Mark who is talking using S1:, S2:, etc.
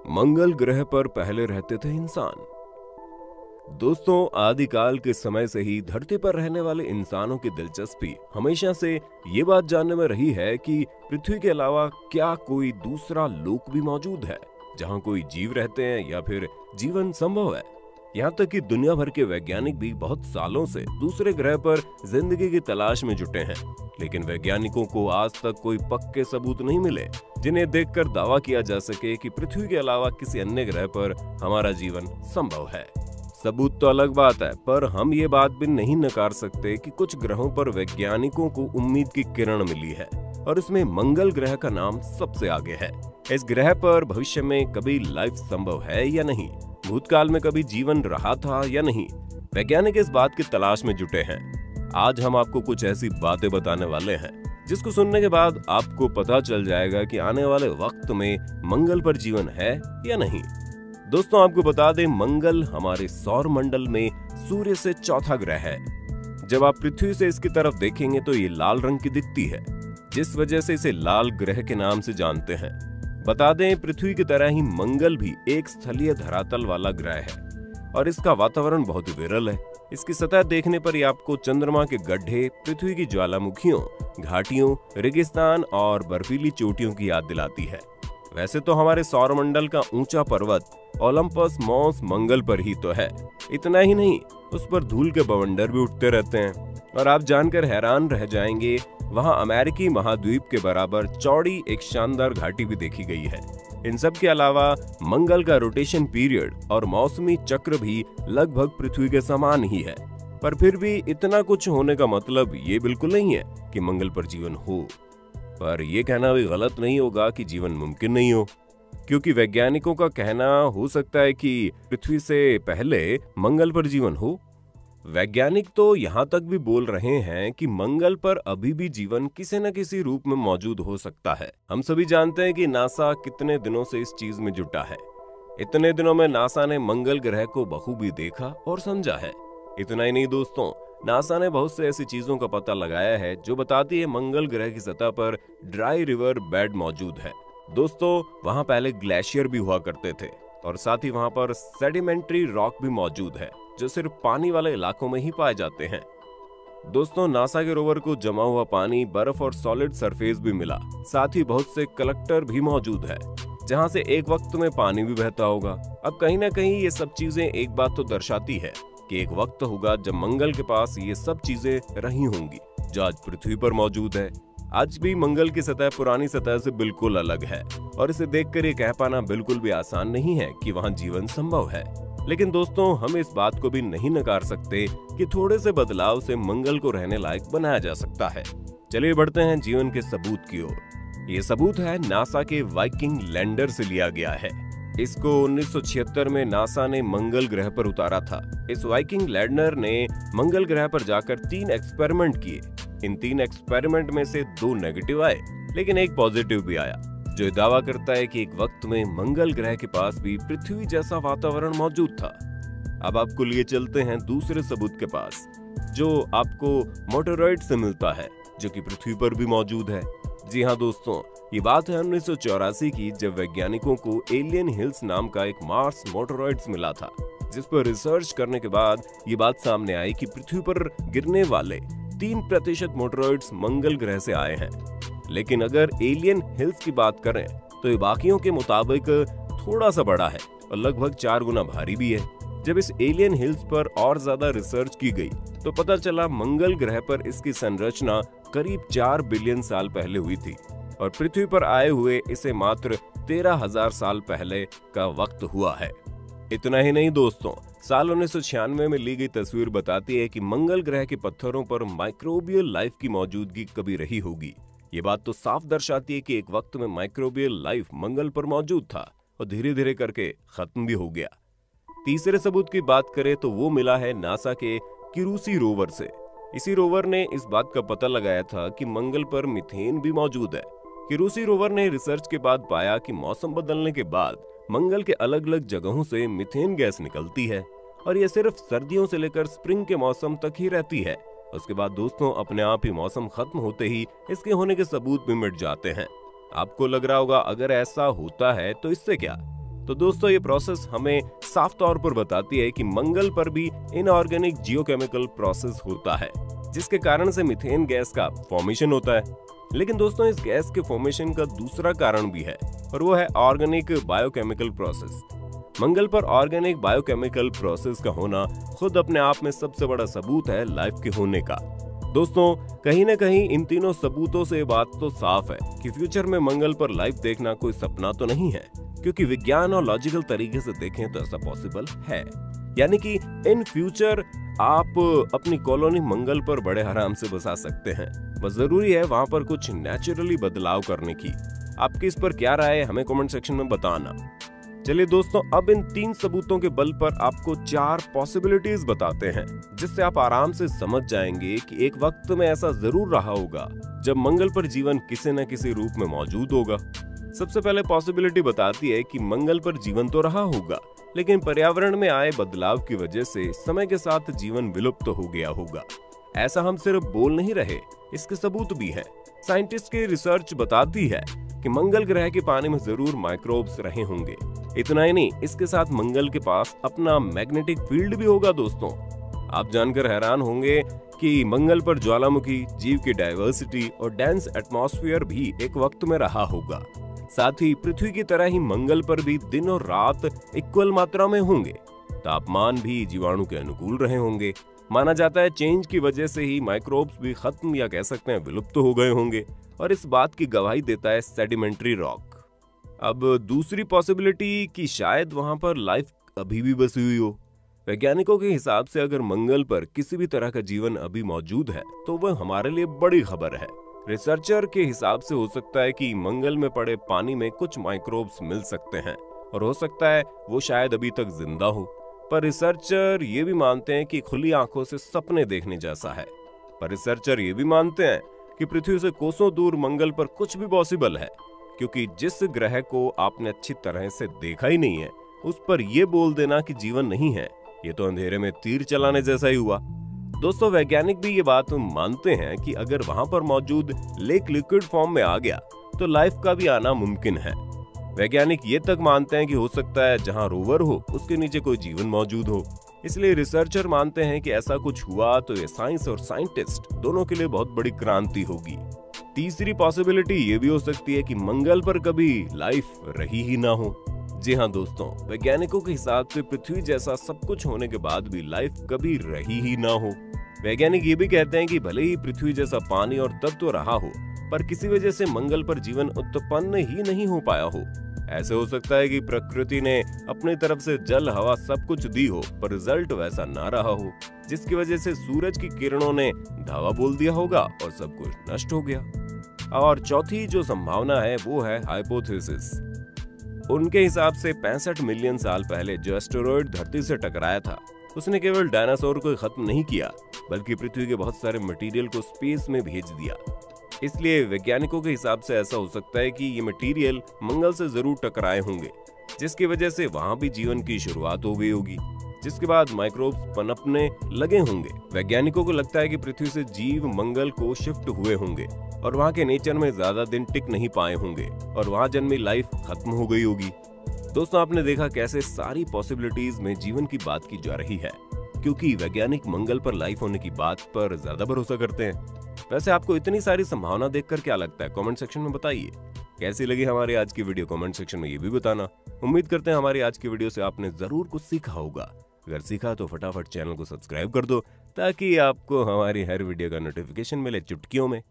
S1: मंगल ग्रह पर पहले रहते थे इंसान। दोस्तों, आदिकाल के समय से ही धरती पर रहने वाले इंसानों की दिलचस्पी हमेशा से ये बात जानने में रही है कि पृथ्वी के अलावा क्या कोई दूसरा लोक भी मौजूद है जहां कोई जीव रहते हैं या फिर जीवन संभव है। यहाँ तक कि दुनिया भर के वैज्ञानिक भी बहुत सालों से दूसरे ग्रह पर जिंदगी की तलाश में जुटे हैं, लेकिन वैज्ञानिकों को आज तक कोई पक्के सबूत नहीं मिले जिन्हें देखकर दावा किया जा सके कि पृथ्वी के अलावा किसी अन्य ग्रह पर हमारा जीवन संभव है। सबूत तो अलग बात है, पर हम ये बात भी नहीं नकार सकते कि कुछ ग्रहों पर वैज्ञानिकों को उम्मीद की किरण मिली है और इसमें मंगल ग्रह का नाम सबसे आगे है। इस ग्रह पर भविष्य में कभी लाइफ संभव है या नहीं, भूतकाल में कभी जीवन रहा था या नहीं, वैज्ञानिक इस बात की तलाश में जुटे हैं। आज हम आपको कुछ ऐसी बातें बताने वाले हैं जिसको सुनने के बाद आपको पता चल जाएगा कि आने वाले वक्त में मंगल पर जीवन है या नहीं। दोस्तों, आपको बता दें, मंगल हमारे सौर मंडल में सूर्य से चौथा ग्रह है। जब आप पृथ्वी से इसकी तरफ देखेंगे तो ये लाल रंग की दिखती है, जिस वजह से इसे लाल ग्रह के नाम से जानते हैं। बता दें, पृथ्वी की तरह ही मंगल भी एक स्थलीय धरातल वाला ग्रह है और इसका वातावरण बहुत विरल है। इसकी सतह देखने पर ही आपको चंद्रमा के गड्ढे, पृथ्वी की ज्वालामुखियों, घाटियों, रेगिस्तान और बर्फीली चोटियों की याद दिलाती है। वैसे तो हमारे सौरमंडल का ऊंचा पर्वत ओलंपस मॉस मंगल पर ही तो है। इतना ही नहीं, उस पर धूल के बवंडर भी उठते रहते हैं और आप जानकर हैरान रह जाएंगे, वहां अमेरिकी महाद्वीप के बराबर चौड़ी एक शानदार घाटी भी देखी गई है। इन सब के अलावा मंगल का रोटेशन पीरियड और मौसमी चक्र भी लगभग पृथ्वी के समान ही है। पर फिर भी इतना कुछ होने का मतलब ये बिल्कुल नहीं है कि मंगल पर जीवन हो। पर यह कहना भी गलत नहीं होगा कि जीवन मुमकिन नहीं हो, क्योंकि वैज्ञानिकों का कहना हो सकता है कि पृथ्वी से पहले मंगल पर जीवन हो। वैज्ञानिक तो यहाँ तक भी बोल रहे हैं कि मंगल पर अभी भी जीवन किसी न किसी रूप में मौजूद हो सकता है। हम सभी जानते हैं कि नासा कितने दिनों से इस चीज में जुटा है। इतने दिनों में नासा ने मंगल ग्रह को बखूबी देखा और समझा है। इतना ही नहीं दोस्तों, नासा ने बहुत से ऐसी चीजों का पता लगाया है जो बताती है मंगल ग्रह की सतह पर ड्राई रिवर बेड मौजूद है। दोस्तों, वहां पहले ग्लेशियर भी हुआ करते थे और साथ ही वहां पर सेडिमेंट्री रॉक भी मौजूद है जो सिर्फ पानी वाले इलाकों में ही पाए जाते हैं। दोस्तों, नासा के रोवर को जमा हुआ पानी, बर्फ और सॉलिड सरफेस भी मिला। साथ ही बहुत से कलेक्टर भी मौजूद है जहां से एक वक्त में पानी भी बहता होगा। अब कहीं ना कहीं ये सब चीजें एक बात तो दर्शाती है कि एक वक्त होगा जब मंगल के पास ये सब चीजें रही होंगी जो आज पृथ्वी पर मौजूद है। आज भी मंगल की सतह पुरानी सतह से बिल्कुल अलग है और इसे देखकर ये कह पाना बिल्कुल भी आसान नहीं है कि वहां जीवन संभव है। लेकिन दोस्तों, हम इस बात को भी नहीं नकार सकते कि थोड़े से बदलाव से मंगल को रहने लायक बनाया जा सकता है। चलिए बढ़ते हैं जीवन के सबूत की ओर। ये सबूत है नासा के वाइकिंग लैंडर से लिया गया है। इसको 1976 में नासा ने मंगल ग्रह पर उतारा था। इस वाइकिंग लैंडर ने मंगल ग्रह पर जाकर 3 एक्सपेरिमेंट किए। इन 3 एक्सपेरिमेंट में से 2 नेगेटिव आए, लेकिन एक पॉजिटिव भी आया, जो दावा करता है कि एक वक्त में मंगल ग्रह के पास भी पृथ्वी जैसा वातावरण मौजूद था। अब आपको लिए चलते हैं दूसरे सबूत के पास, जो आपको मोटोरॉइड से मिलता है, जो कि पृथ्वी पर भी मौजूद है। जी हाँ दोस्तों, ये बात है 1984 की, जब वैज्ञानिकों को एलियन हिल्स नाम का एक मार्स मोटोरॉइड्स मिला था, जिस पर रिसर्च करने के बाद ये बात सामने आई कि पृथ्वी पर गिरने वाले 3% मोटोरॉइड्स मंगल ग्रह से आए हैं। लेकिन अगर एलियन हिल्स की बात करें तो ये बाकियों के मुताबिक थोड़ा सा बड़ा है और लगभग 4 गुना भारी भी है। जब इस एलियन हिल्स पर और ज्यादा रिसर्च की गई तो पता चला मंगल ग्रह पर इसकी संरचना करीब 4 बिलियन साल पहले हुई थी और पृथ्वी पर आए हुए इसे मात्र 13,000 साल पहले का वक्त हुआ है। इतना ही नहीं दोस्तों, साल 1996 में ली गई तस्वीर बताती है कि मंगल ग्रह के पत्थरों पर माइक्रोबियल लाइफ की मौजूदगी कभी रही होगी। ये बात तो साफ दर्शाती है कि एक वक्त में माइक्रोबियल लाइफ मंगल पर मौजूद था और धीरे धीरे करके खत्म भी हो गया। तीसरे सबूत की बात करें तो वो मिला है नासा के क्यूरियोसिटी रोवर से। इसी रोवर ने इस बात का पता लगाया था कि मंगल पर मीथेन भी मौजूद है। क्यूरियोसिटी रोवर ने रिसर्च के बाद पाया कि मौसम बदलने के बाद मंगल के अलग अलग जगहों से मीथेन गैस निकलती है और यह सिर्फ सर्दियों से लेकर स्प्रिंग के मौसम तक ही रहती है। उसके बाद दोस्तों अपने आप ही मौसम खत्म होते ही इसके होने के सबूत भी मिट जाते हैं। आपको लग रहा होगा अगर ऐसा होता है तो इससे क्या? तो दोस्तों ये प्रोसेस हमें साफ तौर पर बताती है कि मंगल पर भी इनऑर्गेनिक जियोकेमिकल प्रोसेस होता है, जिसके कारण से मीथेन गैस का फॉर्मेशन होता है। लेकिन दोस्तों इस गैस के फॉर्मेशन का दूसरा कारण भी है और वो है ऑर्गेनिक बायोकेमिकल प्रोसेस। मंगल पर ऑर्गेनिक बायोकेमिकल प्रोसेस का होना खुद अपने आप में सबसे बड़ा सबूत है लाइफ के होने का। दोस्तों कहीं न कहीं इन तीनों सबूतों से बात तो साफ है कि फ्यूचर में मंगल पर लाइफ देखना कोई सपना तो नहीं है, क्योंकि विज्ञान और लॉजिकल तरीके से देखें तो ऐसा पॉसिबल है। यानी कि इन फ्यूचर आप अपनी कॉलोनी मंगल पर बड़े आराम से बसा सकते हैं, बस जरूरी है वहां पर कुछ नेचुरली बदलाव करने की। आपकी इस पर क्या राय है हमें कमेंट सेक्शन में बताना। चलिए दोस्तों अब इन 3 सबूतों के बल पर आपको 4 पॉसिबिलिटीज बताते हैं, जिससे आप आराम से समझ जाएंगे कि एक वक्त में ऐसा जरूर रहा होगा जब मंगल पर जीवन किसी न किसी रूप में मौजूद होगा। सबसे पहले पॉसिबिलिटी बताती है कि मंगल पर जीवन तो रहा होगा, लेकिन पर्यावरण में आए बदलाव की वजह से समय के साथ जीवन विलुप्त हो गया होगा। ऐसा हम सिर्फ बोल नहीं रहे, इसके सबूत भी हैं। साइंटिस्ट की रिसर्च बताती है कि मंगल ग्रह के पानी में जरूर माइक्रोब्स रहे होंगे। इतना ही नहीं, इसके साथ मंगल के पास अपना मैग्नेटिक फील्ड भी होगा। दोस्तों आप जानकर हैरान होंगे कि मंगल पर ज्वालामुखी, जीव की डाइवर्सिटी और डेंस एटमॉस्फेयर भी एक वक्त में रहा होगा। साथ ही पृथ्वी की तरह ही मंगल पर भी दिन और रात इक्वल मात्रा में होंगे। तापमान भी जीवाणु के अनुकूल रहे होंगे। माना जाता है चेंज की वजह से ही माइक्रोब्स भी खत्म या कह सकते हैं विलुप्त हो गए होंगे, और इस बात की गवाही देता है सेडिमेंट्री रॉक। अब दूसरी पॉसिबिलिटी कि शायद वहां पर लाइफ अभी भी बसी हुई हो। वैज्ञानिकों के हिसाब से अगर मंगल पर किसी भी तरह का जीवन अभी मौजूद है तो वह हमारे लिए बड़ी खबर है। रिसर्चर के हिसाब से हो सकता है कि मंगल में पड़े पानी में कुछ माइक्रोब्स मिल सकते हैं और हो सकता है वो शायद अभी तक जिंदा हो। पर रिसर्चर ये भी मानते हैं कि खुली आंखों से सपने देखने जैसा है। पर रिसर्चर ये भी मानते हैं कि पृथ्वी से कोसों दूर मंगल पर कुछ भी पॉसिबल है, क्योंकि जिस ग्रह को आपने अच्छी तरह से देखा ही नहीं है उस पर यह बोल देना कि जीवन नहीं है, ये तो अंधेरे में तीर चलाने जैसा ही हुआ। दोस्तों वैज्ञानिक भी ये बात मानते हैं कि अगर वहां पर मौजूद लेक लिक्विड फॉर्म में आ गया तो लाइफ का भी आना मुमकिन है। वैज्ञानिक ये तक मानते हैं कि हो सकता है जहां रोवर हो उसके नीचे कोई जीवन मौजूद हो। इसलिए रिसर्चर मानते हैं कि ऐसा कुछ हुआ तो ये साइंस और साइंटिस्ट दोनों के लिए बहुत बड़ी क्रांति होगी। तीसरी पॉसिबिलिटी ये भी हो सकती है कि मंगल पर कभी लाइफ रही ही ना हो। जी हाँ दोस्तों, वैज्ञानिकों के हिसाब से पृथ्वी जैसा सब कुछ होने के बाद भी लाइफ कभी रही ही ना हो। वैज्ञानिक ये भी कहते हैं कि भले ही पृथ्वी जैसा पानी और तत्व रहा हो, पर किसी वजह से मंगल पर जीवन उत्पन्न ही नहीं हो पाया हो। ऐसे हो सकता है कि प्रकृति ने अपनी तरफ से जल हवा सब कुछ दी हो, पर रिजल्ट वैसा ना रहा हो, जिसकी वजह से सूरज की किरणों ने धावा बोल दिया होगा और सब कुछ नष्ट हो गया। और चौथी जो संभावना है वो है हाइपोथेसिस। उनके हिसाब से 65 मिलियन साल पहले जो एस्टेरॉयड धरती से टकराया था उसने केवल डायनासोर को खत्म नहीं किया, बल्कि पृथ्वी के बहुत सारे मटेरियल को स्पेस में भेज दिया। इसलिए वैज्ञानिकों के हिसाब से ऐसा हो सकता है कि ये मटेरियल मंगल से जरूर टकराए होंगे, जिसकी वजह से वहां भी जीवन की शुरुआत हो गई होगी, जिसके बाद माइक्रोब्स पनपने लगे होंगे। वैज्ञानिकों को लगता है कि पृथ्वी से जीव मंगल को शिफ्ट हुए होंगे और वहां के नेचर में ज्यादा दिन टिक नहीं पाए होंगे और वहां जन्मी लाइफ खत्म हो गई होगी। दोस्तों आपने देखा कैसे सारी पॉसिबिलिटीज में जीवन की बात की जा रही है, क्योंकि वैज्ञानिक मंगल पर लाइफ होने की बात पर ज्यादा भरोसा करते हैं। वैसे आपको इतनी सारी संभावना देखकर क्या लगता है कमेंट सेक्शन में बताइए। कैसी लगी हमारी आज की वीडियो कमेंट सेक्शन में ये भी बताना। उम्मीद करते हैं हमारी आज की वीडियो से आपने जरूर कुछ सीखा होगा। अगर सीखा तो फटाफट चैनल को सब्सक्राइब कर दो ताकि आपको हमारी हर वीडियो का नोटिफिकेशन मिले चुटकियों में।